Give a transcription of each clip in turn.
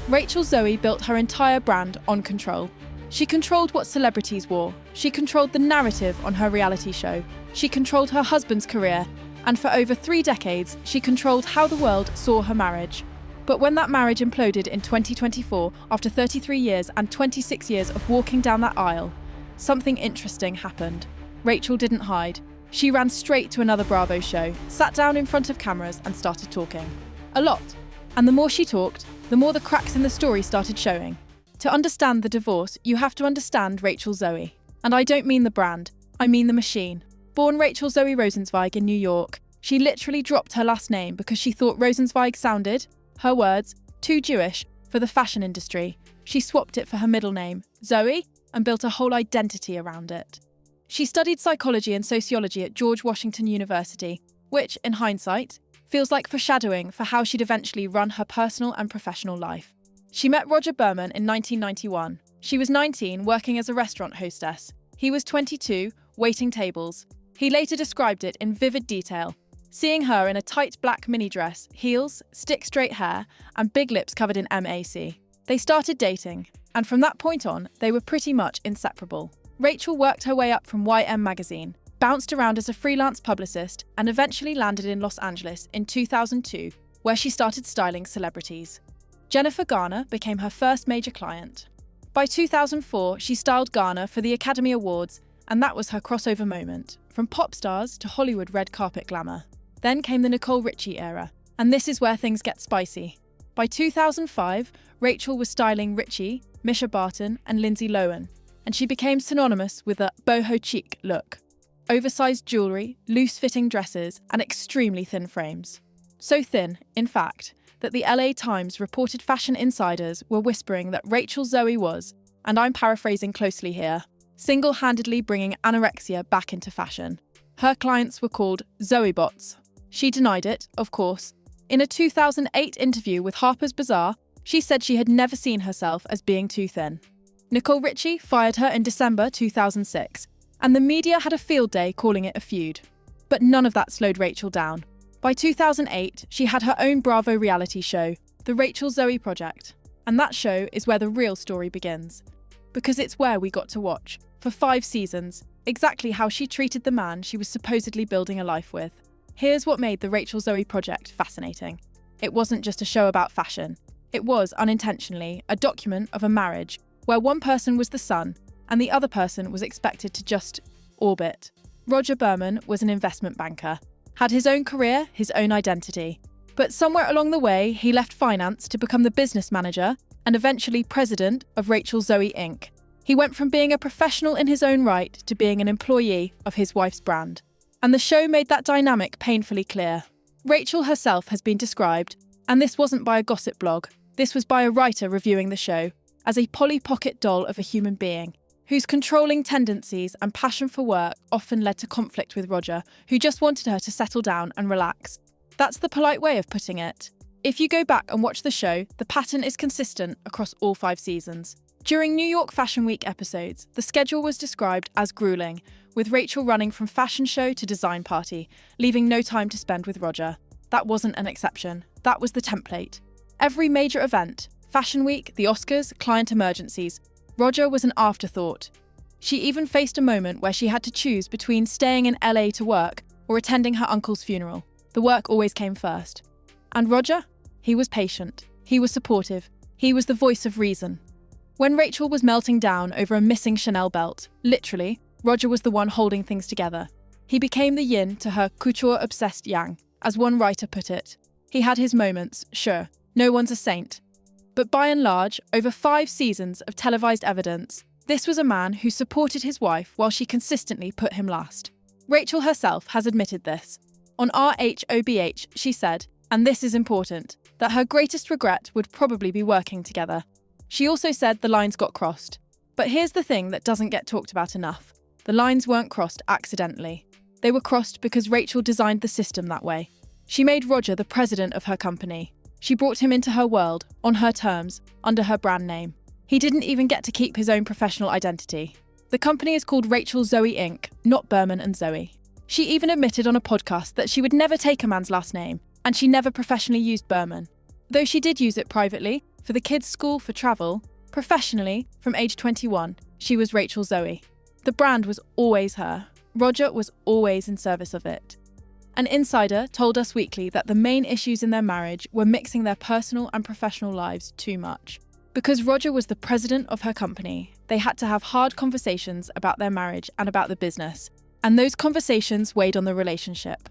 Rachel Zoe built her entire brand on control. She controlled what celebrities wore. She controlled the narrative on her reality show. She controlled her husband's career. And for over 3 decades, she controlled how the world saw her marriage. But when that marriage imploded in 2024, after 33 years and 26 years of walking down that aisle, something interesting happened. Rachel didn't hide. She ran straight to another Bravo show, sat down in front of cameras and started talking. A lot. And the more she talked, the more the cracks in the story started showing. To understand the divorce, you have to understand Rachel Zoe. And I don't mean the brand, I mean the machine. Born Rachel Zoe Rosenzweig in New York, she literally dropped her last name because she thought Rosenzweig sounded, her words, too Jewish for the fashion industry. She swapped it for her middle name, Zoe, and built a whole identity around it. She studied psychology and sociology at George Washington University, which, in hindsight, feels like foreshadowing for how she'd eventually run her personal and professional life. She met Rodger Berman in 1991. She was 19, working as a restaurant hostess. He was 22, waiting tables. He later described it in vivid detail, seeing her in a tight black mini dress, heels, stick-straight hair, and big lips covered in MAC. They started dating, and from that point on, they were pretty much inseparable. Rachel worked her way up from YM magazine, bounced around as a freelance publicist, and eventually landed in Los Angeles in 2002, where she started styling celebrities. Jennifer Garner became her first major client. By 2004, she styled Garner for the Academy Awards, and that was her crossover moment, from pop stars to Hollywood red carpet glamour. Then came the Nicole Richie era, and this is where things get spicy. By 2005, Rachel was styling Richie, Misha Barton, and Lindsay Lohan, and she became synonymous with a boho chic look. Oversized jewellery, loose-fitting dresses, and extremely thin frames. So thin, in fact, that the LA Times reported fashion insiders were whispering that Rachel Zoe was, and I'm paraphrasing closely here, single-handedly bringing anorexia back into fashion. Her clients were called Zoe bots. She denied it, of course. In a 2008 interview with Harper's Bazaar, she said she had never seen herself as being too thin. Nicole Richie fired her in December 2006, and the media had a field day calling it a feud. But none of that slowed Rachel down. By 2008, she had her own Bravo reality show, The Rachel Zoe Project. And that show is where the real story begins. Because it's where we got to watch, for 5 seasons, exactly how she treated the man she was supposedly building a life with. Here's what made The Rachel Zoe Project fascinating. It wasn't just a show about fashion. It was, unintentionally, a document of a marriage where one person was the sun and the other person was expected to just orbit. Rodger Berman was an investment banker, had his own career, his own identity. But somewhere along the way, he left finance to become the business manager and eventually president of Rachel Zoe Inc. He went from being a professional in his own right to being an employee of his wife's brand. And the show made that dynamic painfully clear. Rachel herself has been described, and this wasn't by a gossip blog, this was by a writer reviewing the show, as a Polly Pocket doll of a human being, whose controlling tendencies and passion for work often led to conflict with Rodger, who just wanted her to settle down and relax. That's the polite way of putting it. If you go back and watch the show, the pattern is consistent across all 5 seasons. During New York Fashion Week episodes, the schedule was described as grueling, with Rachel running from fashion show to design party, leaving no time to spend with Rodger. That wasn't an exception. That was the template. Every major event, Fashion Week, the Oscars, client emergencies, Rodger was an afterthought. She even faced a moment where she had to choose between staying in LA to work or attending her uncle's funeral. The work always came first. And Rodger? He was patient. He was supportive. He was the voice of reason. When Rachel was melting down over a missing Chanel belt, literally, Rodger was the one holding things together. He became the yin to her couture-obsessed yang, as one writer put it. He had his moments, sure, no one's a saint. But by and large, over 5 seasons of televised evidence, this was a man who supported his wife while she consistently put him last. Rachel herself has admitted this. On RHOBH, she said, and this is important, that her greatest regret would probably be working together. She also said the lines got crossed. But here's the thing that doesn't get talked about enough. The lines weren't crossed accidentally. They were crossed because Rachel designed the system that way. She made Rodger the president of her company. She brought him into her world, on her terms, under her brand name. He didn't even get to keep his own professional identity. The company is called Rachel Zoe Inc., not Berman and Zoe. She even admitted on a podcast that she would never take a man's last name, and she never professionally used Berman. Though she did use it privately, for the kids' school, for travel. Professionally, from age 21, she was Rachel Zoe. The brand was always her. Rodger was always in service of it. An insider told Us Weekly that the main issues in their marriage were mixing their personal and professional lives too much. Because Rodger was the president of her company, they had to have hard conversations about their marriage and about the business, and those conversations weighed on the relationship.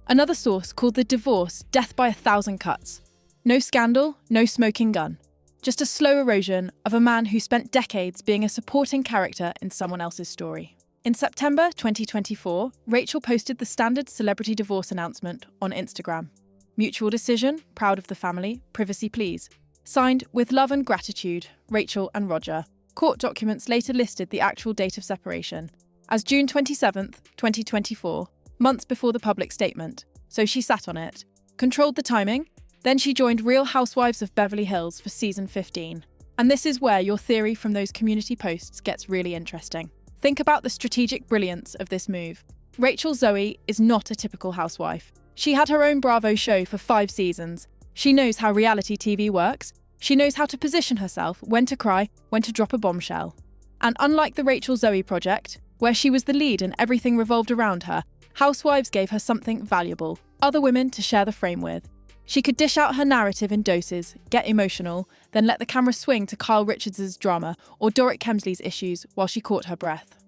Another source called the divorce death by 1,000 cuts. No scandal, no smoking gun. Just a slow erosion of a man who spent decades being a supporting character in someone else's story. In September 2024, Rachel posted the standard celebrity divorce announcement on Instagram. Mutual decision, proud of the family, privacy please. Signed, with love and gratitude, Rachel and Rodger. Court documents later listed the actual date of separation as June 27, 2024, months before the public statement. So she sat on it, controlled the timing, then she joined Real Housewives of Beverly Hills for season 15. And this is where your theory from those community posts gets really interesting. Think about the strategic brilliance of this move. Rachel Zoe is not a typical housewife. She had her own Bravo show for 5 seasons. She knows how reality TV works. She knows how to position herself, when to cry, when to drop a bombshell. And unlike the Rachel Zoe project, where she was the lead and everything revolved around her, Housewives gave her something valuable, other women to share the frame with. She could dish out her narrative in doses, get emotional, then let the camera swing to Kyle Richards' drama or Doric Kemsley's issues while she caught her breath.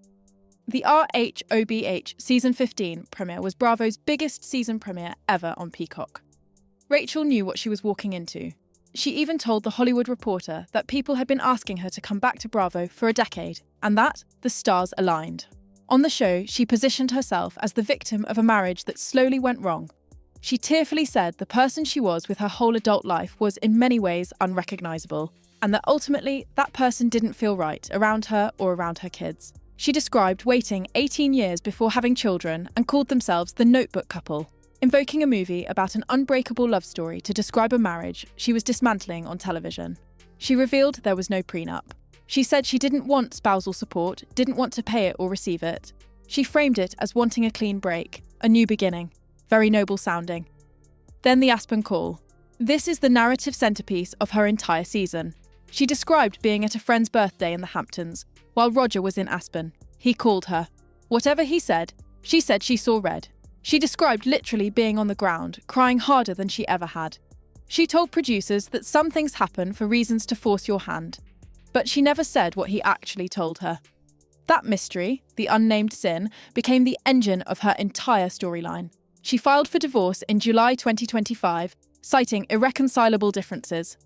The RHOBH Season 15 premiere was Bravo's biggest season premiere ever on Peacock. Rachel knew what she was walking into. She even told The Hollywood Reporter that people had been asking her to come back to Bravo for a decade, and that the stars aligned. On the show, she positioned herself as the victim of a marriage that slowly went wrong. She tearfully said the person she was with her whole adult life was in many ways unrecognisable, and that ultimately that person didn't feel right around her or around her kids. She described waiting 18 years before having children and called themselves the Notebook couple, invoking a movie about an unbreakable love story to describe a marriage she was dismantling on television. She revealed there was no prenup. She said she didn't want spousal support, didn't want to pay it or receive it. She framed it as wanting a clean break, a new beginning. Very noble sounding. Then the Aspen call. This is the narrative centrepiece of her entire season. She described being at a friend's birthday in the Hamptons, while Rodger was in Aspen. He called her. Whatever he said, she said she saw red. She described literally being on the ground, crying harder than she ever had. She told producers that some things happen for reasons to force your hand, but she never said what he actually told her. That mystery, the unnamed sin, became the engine of her entire storyline. She filed for divorce in July 2025, citing irreconcilable differences.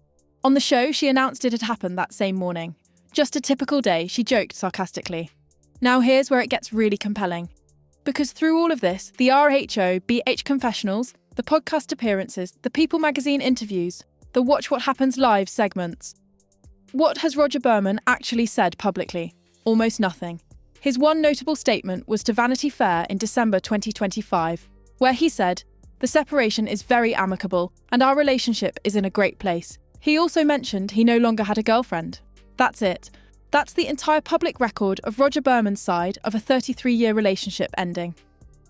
On the show, she announced it had happened that same morning. Just a typical day, she joked sarcastically. Now here's where it gets really compelling. Because through all of this, the RHOBH confessionals, the podcast appearances, the People magazine interviews, the Watch What Happens Live segments. What has Rodger Berman actually said publicly? Almost nothing. His one notable statement was to Vanity Fair in December 2025, where he said, "The separation is very amicable and our relationship is in a great place." He also mentioned he no longer had a girlfriend. That's it. That's the entire public record of Rodger Berman's side of a 33-year relationship ending.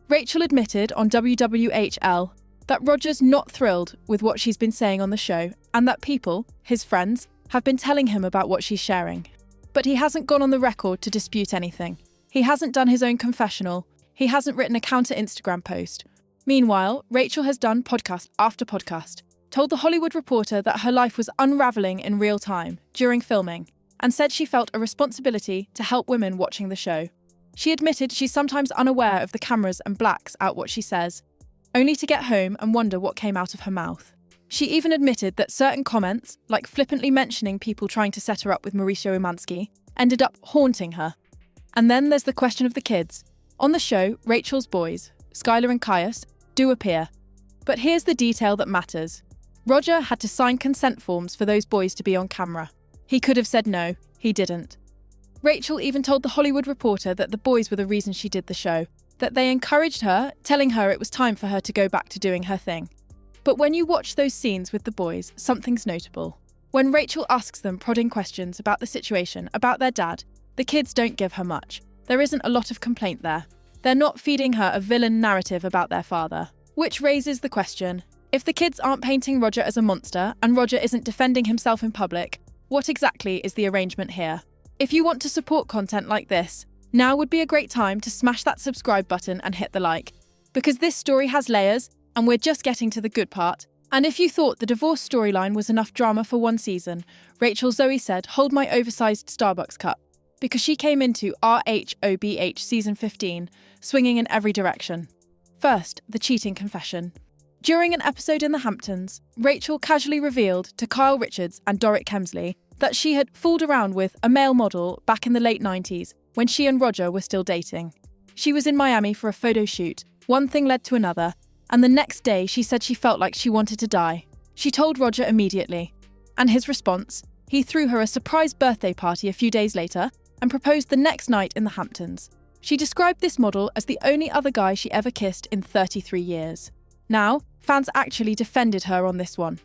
Rachel admitted on WWHL that Rodger's not thrilled with what she's been saying on the show and that people, his friends, have been telling him about what she's sharing. But he hasn't gone on the record to dispute anything. He hasn't done his own confessional. He hasn't written a counter Instagram post. Meanwhile, Rachel has done podcast after podcast, told The Hollywood Reporter that her life was unravelling in real time during filming, and said she felt a responsibility to help women watching the show. She admitted she's sometimes unaware of the cameras and blacks out what she says, only to get home and wonder what came out of her mouth. She even admitted that certain comments, like flippantly mentioning people trying to set her up with Mauricio Umansky, ended up haunting her. And then there's the question of the kids. On the show, Rachel's boys, Skylar and Caius, do appear. But here's the detail that matters. Rodger had to sign consent forms for those boys to be on camera. He could have said no, he didn't. Rachel even told The Hollywood Reporter that the boys were the reason she did the show, that they encouraged her, telling her it was time for her to go back to doing her thing. But when you watch those scenes with the boys, something's notable. When Rachel asks them prodding questions about the situation, about their dad, the kids don't give her much. There isn't a lot of complaint there. They're not feeding her a villain narrative about their father. Which raises the question, If the kids aren't painting Rodger as a monster and Rodger isn't defending himself in public, what exactly is the arrangement here? If you want to support content like this, now would be a great time to smash that subscribe button and hit the like. Because this story has layers, and we're just getting to the good part. And if you thought the divorce storyline was enough drama for one season, Rachel Zoe said, "Hold my oversized Starbucks cup," because she came into RHOBH season 15, swinging in every direction. First, the cheating confession. During an episode in the Hamptons, Rachel casually revealed to Kyle Richards and Dorrit Kemsley that she had fooled around with a male model back in the late 90s when she and Rodger were still dating. She was in Miami for a photo shoot. One thing led to another, and the next day she said she felt like she wanted to die. She told Rodger immediately. And his response? He threw her a surprise birthday party a few days later and proposed the next night in the Hamptons. She described this model as the only other guy she ever kissed in 33 years. Now, fans actually defended her on this one.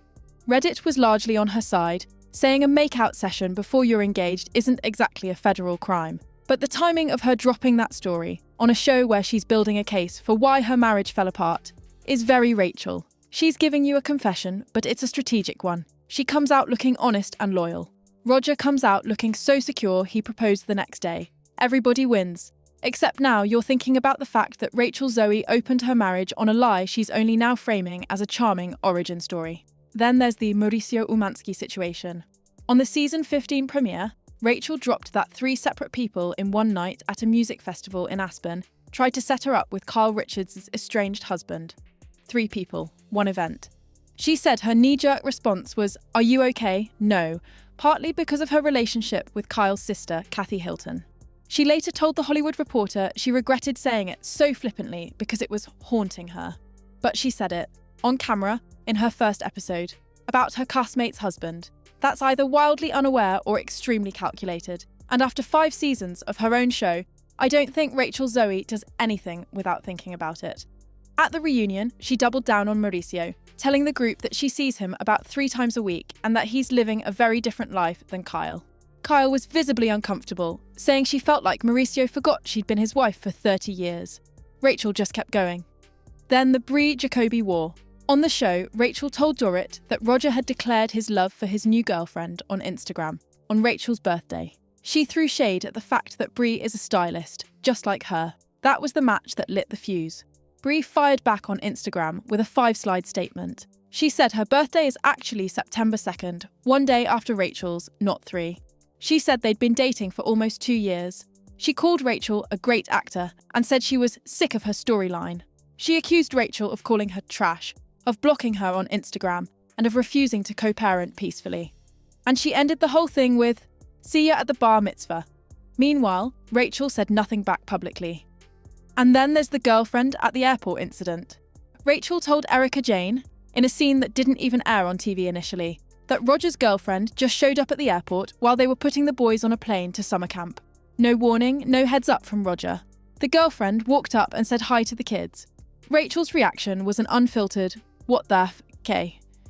Reddit was largely on her side, saying a make-out session before you're engaged isn't exactly a federal crime. But the timing of her dropping that story, on a show where she's building a case for why her marriage fell apart, is very Rachel. She's giving you a confession, but it's a strategic one. She comes out looking honest and loyal. Rodger comes out looking so secure he proposed the next day. Everybody wins. Except now you're thinking about the fact that Rachel Zoe opened her marriage on a lie she's only now framing as a charming origin story. Then there's the Mauricio Umansky situation. On the season 15 premiere, Rachel dropped that 3 separate people in one night at a music festival in Aspen tried to set her up with Kyle Richards' estranged husband. 3 people, 1 event. She said her knee-jerk response was, "Are you okay? No," partly because of her relationship with Kyle's sister, Kathy Hilton. She later told The Hollywood Reporter she regretted saying it so flippantly because it was haunting her. But she said it, on camera, in her first episode, about her castmate's husband. That's either wildly unaware or extremely calculated. And after 5 seasons of her own show, I don't think Rachel Zoe does anything without thinking about it. At the reunion, she doubled down on Mauricio, telling the group that she sees him about 3 times a week and that he's living a very different life than Kyle. Kyle was visibly uncomfortable, saying she felt like Mauricio forgot she'd been his wife for 30 years. Rachel just kept going. Then the Brie-Jacoby war. On the show, Rachel told Dorrit that Rodger had declared his love for his new girlfriend on Instagram, on Rachel's birthday. She threw shade at the fact that Brie is a stylist, just like her. That was the match that lit the fuse. Brie fired back on Instagram with a 5-slide statement. She said her birthday is actually September 2nd, 1 day after Rachel's, not 3. She said they'd been dating for almost 2 years. She called Rachel a great actor and said she was sick of her storyline. She accused Rachel of calling her trash, of blocking her on Instagram, and of refusing to co-parent peacefully. And she ended the whole thing with, "See ya at the bar mitzvah." Meanwhile, Rachel said nothing back publicly. And then there's the girlfriend at the airport incident. Rachel told Erica Jane, in a scene that didn't even air on TV initially, that Rodger's girlfriend just showed up at the airport while they were putting the boys on a plane to summer camp. No warning, no heads up from Rodger. The girlfriend walked up and said hi to the kids. Rachel's reaction was an unfiltered, "What the f***?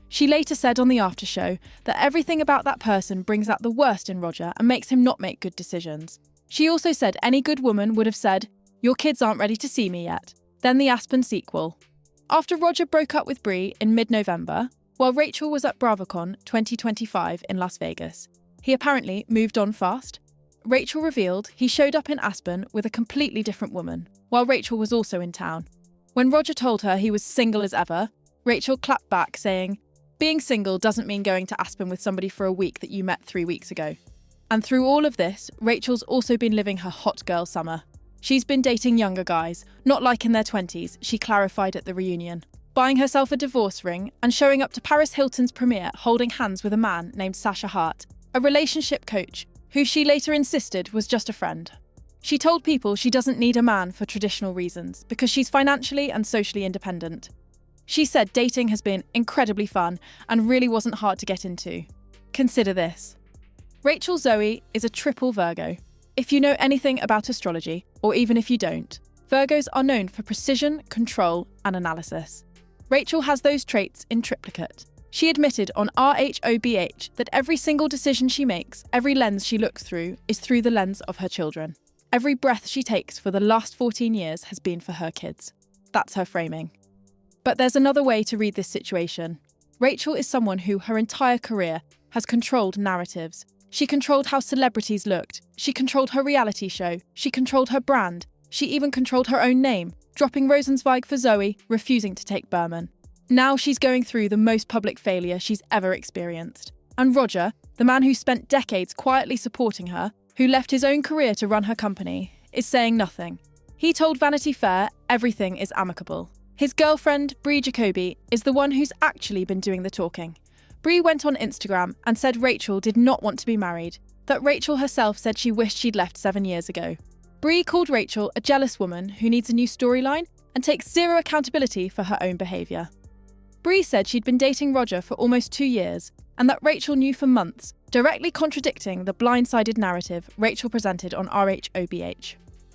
She later said on the after show that everything about that person brings out the worst in Rodger and makes him not make good decisions. She also said any good woman would have said, "Your kids aren't ready to see me yet." Then the Aspen sequel. After Rodger broke up with Brie in mid-November, while Rachel was at BravoCon 2025 in Las Vegas, he apparently moved on fast. Rachel revealed he showed up in Aspen with a completely different woman, while Rachel was also in town. When Rodger told her he was single as ever, Rachel clapped back, saying, "Being single doesn't mean going to Aspen with somebody for a week that you met 3 weeks ago." And through all of this, Rachel's also been living her hot girl summer. She's been dating younger guys, not like in their 20s, she clarified at the reunion, buying herself a divorce ring and showing up to Paris Hilton's premiere holding hands with a man named Sasha Hart, a relationship coach, who she later insisted was just a friend. She told people she doesn't need a man for traditional reasons, because she's financially and socially independent. She said dating has been incredibly fun and really wasn't hard to get into. Consider this. Rachel Zoe is a triple Virgo. If you know anything about astrology, or even if you don't, Virgos are known for precision, control, and analysis. Rachel has those traits in triplicate. She admitted on RHOBH that every single decision she makes, every lens she looks through, is through the lens of her children. Every breath she takes for the last 14 years has been for her kids. That's her framing. But there's another way to read this situation. Rachel is someone who, her entire career, has controlled narratives. She controlled how celebrities looked. She controlled her reality show. She controlled her brand. She even controlled her own name, dropping Rosenzweig for Zoe, refusing to take Berman. Now she's going through the most public failure she's ever experienced. And Rodger, the man who spent decades quietly supporting her, who left his own career to run her company, is saying nothing. He told Vanity Fair everything is amicable. His girlfriend, Brie Jacoby, is the one who's actually been doing the talking. Brie went on Instagram and said Rachel did not want to be married, that Rachel herself said she wished she'd left 7 years ago. Brie called Rachel a jealous woman who needs a new storyline and takes zero accountability for her own behaviour. Brie said she'd been dating Rodger for almost 2 years and that Rachel knew for months, directly contradicting the blindsided narrative Rachel presented on RHOBH.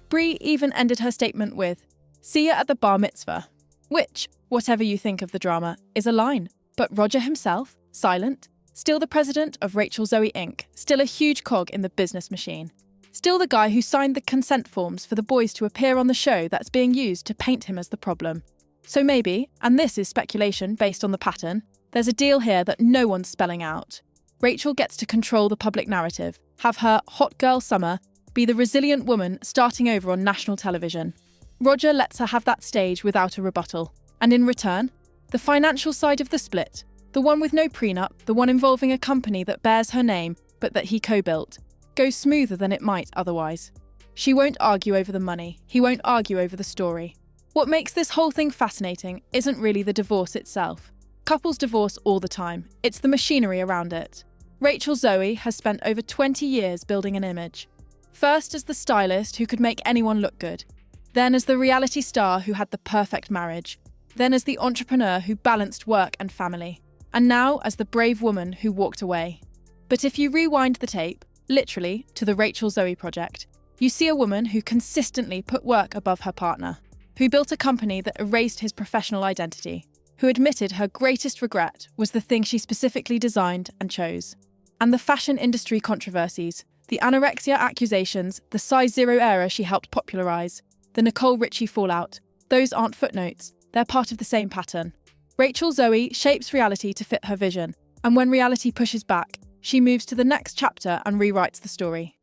Brie even ended her statement with, "See ya at the bar mitzvah," which, whatever you think of the drama, is a line. But Rodger himself, silent, still the president of Rachel Zoe Inc., still a huge cog in the business machine. Still the guy who signed the consent forms for the boys to appear on the show that's being used to paint him as the problem. So maybe, and this is speculation based on the pattern, there's a deal here that no one's spelling out. Rachel gets to control the public narrative, have her hot girl summer, be the resilient woman starting over on national television. Rodger lets her have that stage without a rebuttal. And in return, the financial side of the split, the one with no prenup, the one involving a company that bears her name but that he co-built, goes smoother than it might otherwise. She won't argue over the money, he won't argue over the story. What makes this whole thing fascinating isn't really the divorce itself. Couples divorce all the time, it's the machinery around it. Rachel Zoe has spent over 20 years building an image. First as the stylist who could make anyone look good, then as the reality star who had the perfect marriage, then as the entrepreneur who balanced work and family, and now as the brave woman who walked away. But if you rewind the tape, literally, to the Rachel Zoe project, you see a woman who consistently put work above her partner, who built a company that erased his professional identity, who admitted her greatest regret was the thing she specifically designed and chose. And the fashion industry controversies, the anorexia accusations, the size zero era she helped popularise, the Nicole Richie fallout, those aren't footnotes, they're part of the same pattern. Rachel Zoe shapes reality to fit her vision, and when reality pushes back, she moves to the next chapter and rewrites the story.